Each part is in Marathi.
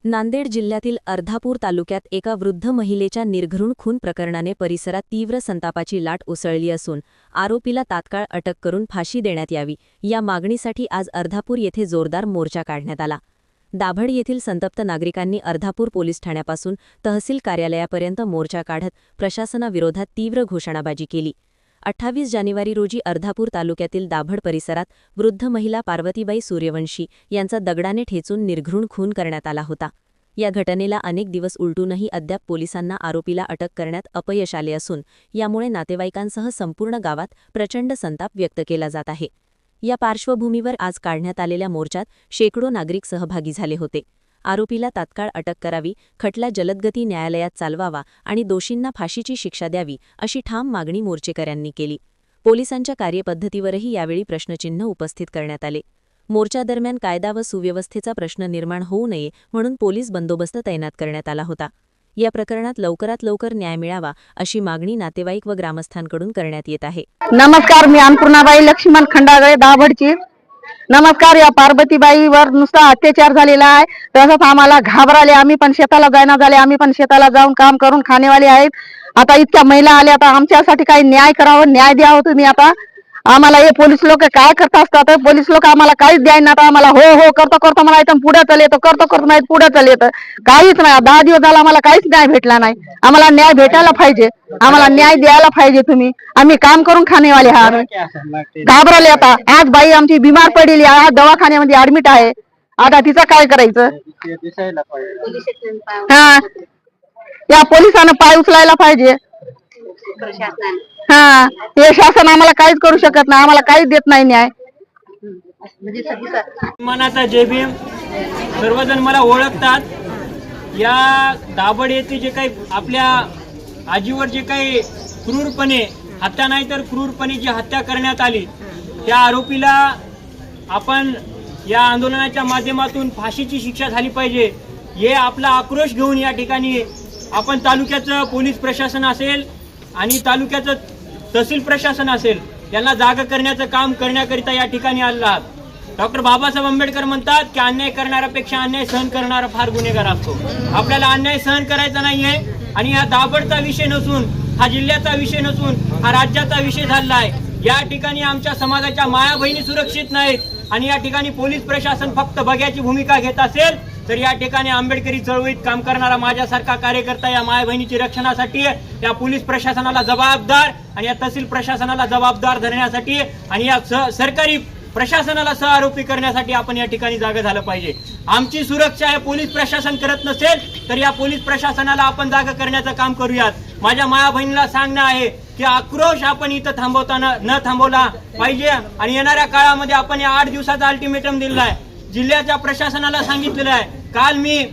नांदेड जिल्ह्यातील अर्धापूर तालुक्यात एका वृद्ध महिलेच्या निर्घृण खून प्रकरणाने परिसरात तीव्र संतापाची लाट उसळली असून आरोपीला तात्काळ अटक करून फाशी देण्यात यावी या मागणीसाठी आज अर्धापूर येथे जोरदार मोर्चा काढण्यात आला। दाभड येथील संतप्त नागरिकांनी अर्धापूर पोलीस ठाण्यापासून तहसील कार्यालयापर्यंत मोर्चा काढत प्रशासनाविरोधात तीव्र घोषणाबाजी केली। 28 जानेवारी रोजी अर्धापूर तालुक्यातील दाभड परिसरात वृद्ध महिला पार्वतीबाई सूर्यवंशी यांचा दगडाने ठेचून निर्घृण खून करण्यात आला होता। या घटनेला अनेक दिवस उलटूनही अद्याप पोलिसांना आरोपीला अटक करण्यात अपयश आले असून यामुळे नातेवाईकांसह संपूर्ण गावात प्रचंड संताप व्यक्त केला जात आहे। या पार्श्वभूमीवर आज काढण्यात आलेल्या मोर्चात शेकडो नागरिक सहभागी झाले होते। आरोपीला तात्काळ अटक करावी, खटला जलदगती न्यायालयात चालवावा आणि दोषींना फाशीची शिक्षा द्यावी अशी ठाम मागणी मोर्चेकऱ्यांनी केली। पोलिसांच्या कार्यपद्धतीवरही यावेळी प्रश्नचिन्ह उपस्थित करण्यात आले। मोर्चादरम्यान कायदा व सुव्यवस्थेचा प्रश्न निर्माण होऊ नये म्हणून पोलीस बंदोबस्त तैनात करण्यात आला होता। या प्रकरणात लवकरात लवकर न्याय मिळावा अशी मागणी नातेवाईक व ग्रामस्थांकडून करण्यात येत आहे। नमस्कार, मी अन्नपूर्णाबाई लक्ष्मण खंडागळे दाभडची। नमस्कार, या पार्वतीबाईवर नुसता अत्याचार झालेला आहे, तसंच आम्हाला घाबराले। आम्ही पण शेताला जायना झाले, आम्ही पण शेताला जाऊन काम करून खाणेवाले आहेत। आता इतक्या महिला आल्या, आता आमच्यासाठी काही न्याय करावं, न्याय द्यावं तुम्ही। आता आम्हाला हे पोलीस लोक काय करत असतात, पोलीस लोक आम्हाला काहीच द्यायना। आता आम्हाला हो हो करतो करतो म्हणायचं, पुढे चल येतं, करतो करतो नाही पुढे चल येतं, काहीच नाही। 10 दिवस झाला आम्हाला काहीच न्याय भेटला नाही। आम्हाला न्याय भेटायला पाहिजे, आम्हाला न्याय द्यायला पाहिजे तुम्ही। आम्ही काम करून खाणेवाले आहात। घाबरले आता, आज बाई आमची बिमार पडलेली आहे, दवाखान्यामध्ये ऍडमिट आहे। आता तिचं काय करायचं? हा, या पोलिसांना पाय उचलायला पाहिजे। हा, हे शासन आम्हाला काहीच करू शकत नाही, आम्हाला काहीच देत नाही न्याय। मनाचा जय भीम। सर्वजण मला ओळखतात। या दाभड येथे जे काही आपल्या आजीवर जे काही क्रूरपणे हत्या नाही तर क्रूरपणे जी हत्या करण्यात आली, त्या आरोपीला आपण या आंदोलनाच्या माध्यमातून फाशीची शिक्षा झाली पाहिजे, हे आपला आक्रोश घेऊन या ठिकाणी आपण तालुक्याचं पोलीस प्रशासन असेल आणि तालुक्याचं तहसील प्रशासन असेल यांना जागा करण्याचं काम करण्याकरिता या ठिकाणी आलेला आहात। डॉक्टर बाबासाहेब आंबेडकर म्हणतात की अन्याय करणाऱ्यापेक्षा अन्याय सहन करणारा फार गुन्हेगार असतो। आपल्याला अन्याय सहन करायचा नाहीये आणि हा दाभडचा विषय नसून, हा जिल्ह्याचा विषय नसून, हा राज्याचा विषय झालेला आहे। या ठिकाणी आमच्या समाजाच्या माया बहिणी सुरक्षित नाहीत आणि या ठिकाणी पोलीस प्रशासन फक्त बघ्याची भूमिका घेत असेल तर या ठिकाणी आंबेडकरी चळवळीत काम करणारा माझ्यासारखा कार्यकर्ता या माय बहिणीची रक्षणासाठी या पोलीस प्रशासनाला जबाबदार आणि या तहसील प्रशासनाला जबाबदार धरण्यासाठी आणि या सरकारी प्रशासनाला सहआरोपी करण्यासाठी आपण या ठिकाणी जागा झालं पाहिजे। आमची सुरक्षा हे पोलीस प्रशासन करत नसेल तर या पोलीस प्रशासनाला आपण जागा करण्याचं काम करूयात। माझ्या माया बहिणीला सांगणं आहे की आक्रोश आपण इथं थांबवताना न थांबवला पाहिजे आणि येणाऱ्या काळामध्ये आपण या 8 दिवसाचा अल्टिमेटम दिलेला आहे। जिल्ह्याच्या प्रशासनाला सांगितलेलं आहे। काल मी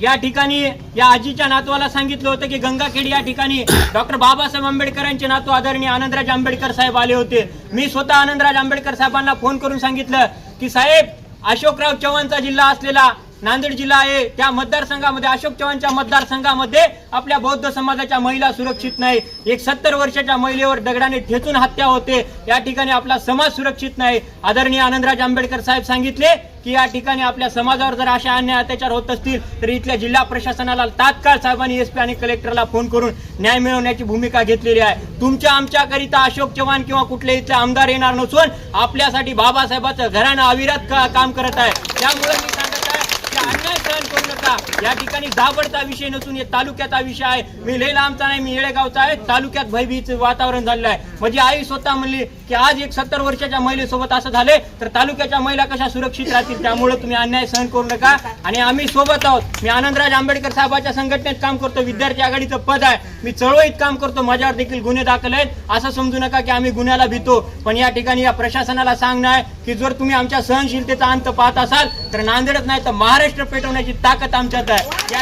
या ठिकाणी या आजीच्या नातवाला सांगितलं होतं की गंगाखेड या ठिकाणी डॉक्टर बाबासाहेब आंबेडकरांचे नातू आदरणीय आनंदराज आंबेडकर साहेब आले होते। मी स्वतः आनंदराज आंबेडकर साहेबांना फोन करून सांगितलं की साहेब, अशोकराव चव्हाणचा जिल्हा असलेला नांदेड जिल्हा आहे, त्या मतदारसंघामध्ये अशोक चव्हाणच्या मतदारसंघामध्ये आपल्या बौद्ध समाजाच्या महिला सुरक्षित नाही। एक 70 वर्षाच्या महिलेवर दगडाने ठेचून हत्या होते, या ठिकाणी आपला समाज सुरक्षित नाही। आदरणीय आनंदराज आंबेडकर साहेब सांगितले की या ठिकाणी आपल्या समाजावर जर अशा अन्याय अत्याचार होत असतील तर इथल्या जिल्हा प्रशासनाला तात्काळ साहेबांनी एसपी आणि कलेक्टरला फोन करून न्याय मिळवण्याची भूमिका घेतलेली आहे। तुमच्या आमच्याकरिता अशोक चव्हाण किंवा कुठले इथले आमदार येणार नसून आपल्यासाठी बाबासाहेबांचं घराणं अविरत काम करत आहे। त्यामुळे मी सांगत आहे की अन्याय सहन करू नका। या ठिकाणी दाभडचा विषय नसून हे तालुक्याचा विषय आहे। मी लय लांबचा नाही, मी येळेगावचा आहे। तालुक्यात भयभीतीचं वातावरण झालेलं आहे। माझी आई स्वतः म्हणली की आज एक 70 वर्षाच्या महिलेसोबत असं झाले तर तालुक्याच्या महिला कशा सुरक्षित राहतील। त्यामुळे तुम्ही अन्याय सहन करू नका आणि आम्ही सोबत आहोत। मी आनंदराज आंबेडकर साहेबांच्या संघटनेत काम करतो, विद्यार्थी आघाडीचं पद आहे, मी चळवळीत काम करतो, माझ्यावर देखील गुन्हे दाखल आहेत। असं समजू नका की आम्ही गुन्ह्याला भीतो, पण या ठिकाणी या प्रशासनाला सांगणं आहे की जर तुम्ही आमच्या सहनशीलतेचा अंत पाहत असाल तर नांदेडच नाही तर महाराष्ट्र पेटवण्याची ताकद आमच्यात आहे। या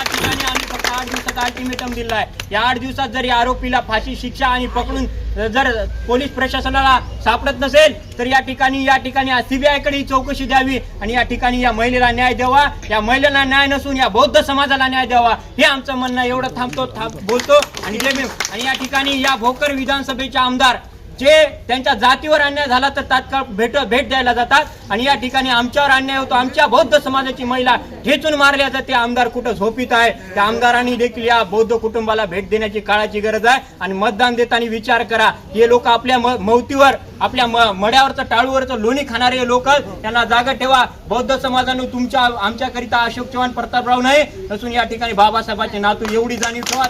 ठिकाणी आम्ही फक्त 8 दिवसाचा अल्टिमेटम दिला आहे। या 8 दिवसात जर या आरोपीला फाशी शिक्षा आणि पकडून जर पोलीस प्रशासनाला सापडत नसेल तर या ठिकाणी सीबीआय कडे चौकशी द्यावी आणि या ठिकाणी या महिलेला न्याय द्यावा। या महिलेला न्याय नसून या बौद्ध समाजाला न्याय द्यावा, हे आमचं म्हणणं। एवढं बोलतो आणि जय भीम। आणि या ठिकाणी या भोकर विधानसभेचे आमदार जे त्यांच्या जातीवर अन्याय झाला तर तात्काळ भेट द्यायला जातात आणि या ठिकाणी आमच्यावर अन्याय होतो, आमच्या बौद्ध समाजाची महिला ठेचून मारल्या जाते, आमदार कुठं झोपीत आहे, त्या आमदारांनी देखील या बौद्ध कुटुंबाला भेट देण्याची काळाची गरज आहे आणि मतदान देताना विचार करा. हे लोक आपल्या मौतीवर, आपल्या मड्यावरचं टाळूवरचं लोणी खाणारे लोक, त्यांना जागा ठेवा. बौद्ध समाजाने आमच्याकरिता अशोक चव्हाण प्रतापराव नाही नसून या ठिकाणी बाबासाहेबांचे नातू, एवढी जाणीव ठेवा.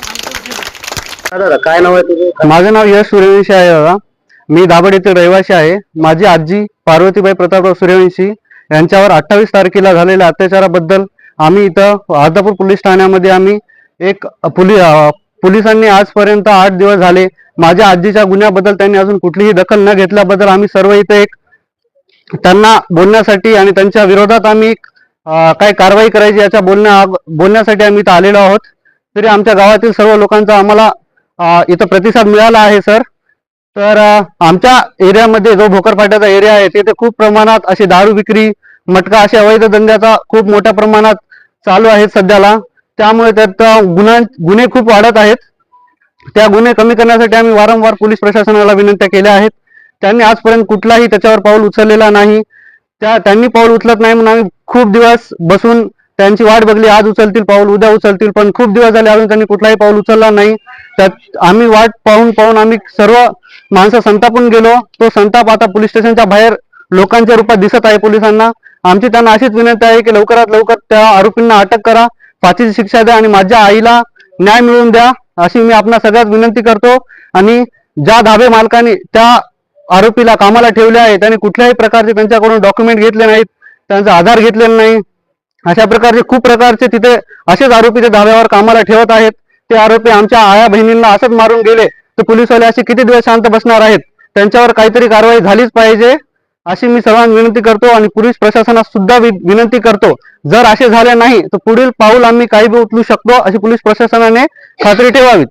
दादा काय नाव आहे तुझं? माझं नाव यश सूर्यवंशी आहे दादा. मी दाभड येथील रहिवासी आहे. माझी आजी पार्वतीबाई प्रतापराव सूर्यवंशी यांच्यावर 28 तारखेला झालेल्या अत्याचाराबद्दल आम्ही इथं अर्धापूर पोलीस ठाण्यामध्ये आम्ही एक पोलिसांनी आजपर्यंत 8 दिवस झाले माझ्या आजीच्या गुन्ह्याबद्दल त्यांनी अजून कुठलीही दखल न घेतल्याबद्दल आम्ही सर्व इथे एक त्यांना बोलण्यासाठी आणि त्यांच्या विरोधात आम्ही काय कारवाई करायची याच्या बोलण्यासाठी आम्ही इथं आलेलो आहोत. तरी आमच्या गावातील सर्व लोकांचा आम्हाला इथं प्रतिसाद मिळाला आहे सर. तर आमच्या एरियामध्ये जो भोकरपाट्याचा एरिया आहे तिथे खूप प्रमाणात अशी दारू विक्री, मटका अशा अवैध धंद्याचा खूप मोठ्या प्रमाणात चालू आहे सध्याला. त्यामुळे त्यात गुन्हे खूप वाढत आहेत. त्या गुन्हे कमी करण्यासाठी आम्ही वारंवार पोलीस प्रशासनाला विनंत्या केल्या आहेत. त्यांनी आजपर्यंत कुठलाही त्याच्यावर पाऊल उचललेला नाही. त्यांनी पाऊल उचलत नाही म्हणून आम्ही खूप दिवस बसून त्यांची वाट बघली. आज उचलतील पाऊल, उद्या उचलतील, पण खूप दिवस झाले अजून त्यांनी कुठलाही पाऊल उचलला नाही. त्यात आम्ही वाट पाहून आम्ही सर्व माणसं संतापून गेलो. तो संताप आता पोलीस स्टेशनच्या बाहेर लोकांच्या रूपात दिसत आहे पोलिसांना. आमची त्यांना अशीच विनंती आहे की लवकरात लवकर त्या आरोपींना अटक करा, फाशीची शिक्षा द्या आणि माझ्या आईला न्याय मिळवून द्या अशी मी आपणा सगळ्यात विनंती करतो. आणि ज्या धाबे मालकांनी त्या आरोपीला कामाला ठेवले आहे त्यांनी कुठल्याही प्रकारचे त्यांच्याकडून डॉक्युमेंट घेतले नाहीत, त्यांचा आधार घेतलेला नाही. अशा प्रकारचे खूप प्रकारचे तिथे असेच आरोपी ते धाब्यावर कामाला ठेवत आहेत. ते आरोपी आमच्या आया बहिणींना असंच मारून गेले तर पोलीसवाले असे किती दिवस शांत बसणार आहेत? त्यांच्यावर काहीतरी कारवाई झालीच पाहिजे अशी मी सर्वांना विनंती करतो आणि पोलीस प्रशासनास सुद्धा विनंती करतो. जर असे झाले नाही तर पुढील पाऊल आम्ही काही बी उचलू शकतो अशी पोलीस प्रशासनाने खात्री ठेवावी.